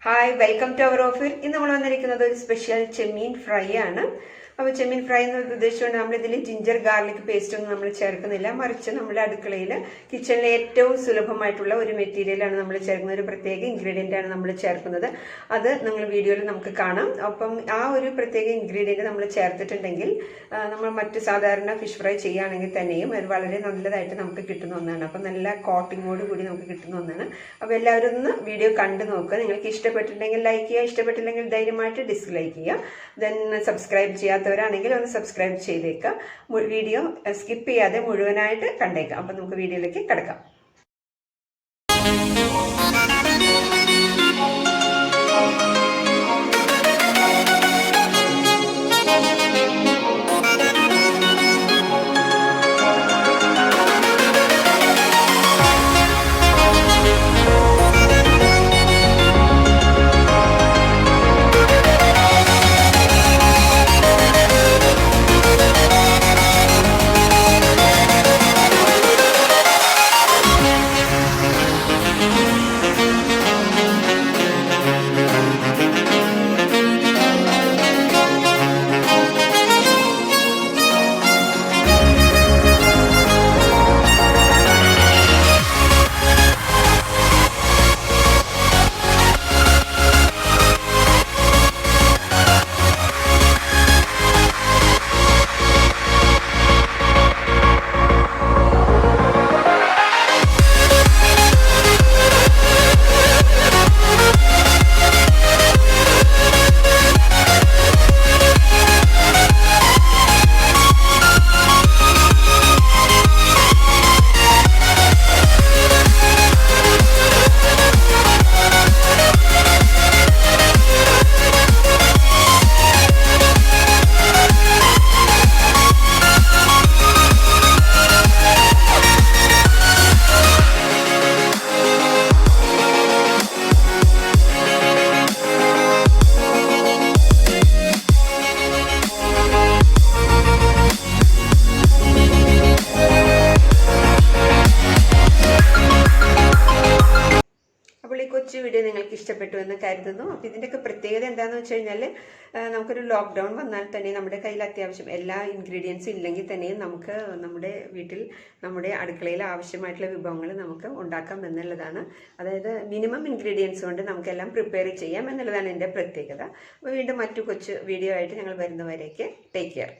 Hi, welcome to Our Ophir. In the one special chemin fry. അപ്പോൾ ചെമ്മീൻ fry എന്ന് ഉദ്ദേശിച്ചുകൊണ്ട് നമ്മളിതിൽ ginger garlic പേസ്റ്റൊന്നും നമ്മൾ ചേർക്കുന്നില്ല. മറിച്ച് നമ്മുടെ അടുക്കളയിൽ കിച്ചണിലെ ഏറ്റവും സുലഭമായിട്ടുള്ള ഒരു മെറ്റീരിയലാണ് നമ്മൾ ചേർക്കുന്നത്. ഒരു പ്രത്യേക ഇൻഗ്രീഡിയൻ്റ് ആണ് നമ്മൾ ചേർക്കുന്നത്. അത് നിങ്ങൾ വീഡിയോയിൽ നമുക്ക് കാണാം. അപ്പം ആ ഒരു പ്രത്യേക ഇൻഗ്രീഡിയൻറ്റ് നമ്മൾ ചേർത്തിട്ടുണ്ടെങ്കിൽ നമ്മൾ മറ്റ് സാധാരണ ഫിഷ് ഫ്രൈ ചെയ്യുകയാണെങ്കിൽ തന്നെയും അത് വളരെ നല്ലതായിട്ട് നമുക്ക് കിട്ടുന്ന ഒന്നാണ്. അപ്പം നല്ല കോട്ടിങ്ങോട് കൂടി നമുക്ക് കിട്ടുന്ന ഒന്നാണ്. അപ്പോൾ എല്ലാവരും ഒന്ന് വീഡിയോ കണ്ടു നോക്കുക. നിങ്ങൾക്ക് ഇഷ്ടപ്പെട്ടിട്ടുണ്ടെങ്കിൽ ലൈക്ക് ചെയ്യുക, ഇഷ്ടപ്പെട്ടില്ലെങ്കിൽ ധൈര്യമായിട്ട് ഡിസ്ലൈക്ക് ചെയ്യുക. ദെൻ സബ്സ്ക്രൈബ് ചെയ്യാത്തവരാണെങ്കിൽ ഒന്ന് സബ്സ്ക്രൈബ് ചെയ്തേക്കാം. വീഡിയോ സ്കിപ്പ് ചെയ്യാതെ മുഴുവനായിട്ട് കണ്ടേക്കാം. അപ്പം നമുക്ക് വീഡിയോയിലേക്ക് കിടക്കാം. കൊച്ചു വീഡിയോ നിങ്ങൾക്ക് ഇഷ്ടപ്പെട്ടു എന്ന് കരുതുന്നു. അപ്പോൾ ഇതിൻ്റെയൊക്കെ പ്രത്യേകത എന്താണെന്ന് വെച്ച് കഴിഞ്ഞാൽ നമുക്കൊരു ലോക്ക്ഡൗൺ വന്നാൽ തന്നെ നമ്മുടെ കയ്യിൽ അത്യാവശ്യം എല്ലാ ഇൻഗ്രീഡിയൻസും ഇല്ലെങ്കിൽ തന്നെയും നമുക്ക് നമ്മുടെ വീട്ടിൽ നമ്മുടെ അടുക്കളയിൽ ആവശ്യമായിട്ടുള്ള വിഭവങ്ങൾ നമുക്ക് ഉണ്ടാക്കാം എന്നുള്ളതാണ്. അതായത് മിനിമം ഇൻഗ്രീഡിയൻസ് കൊണ്ട് നമുക്കെല്ലാം പ്രിപ്പയർ ചെയ്യാം എന്നുള്ളതാണ് എൻ്റെ പ്രത്യേകത. അപ്പോൾ വീണ്ടും മറ്റു കൊച്ചു വീഡിയോ ആയിട്ട് ഞങ്ങൾ വരുന്നവരേക്ക് ടേക്ക് കെയർ.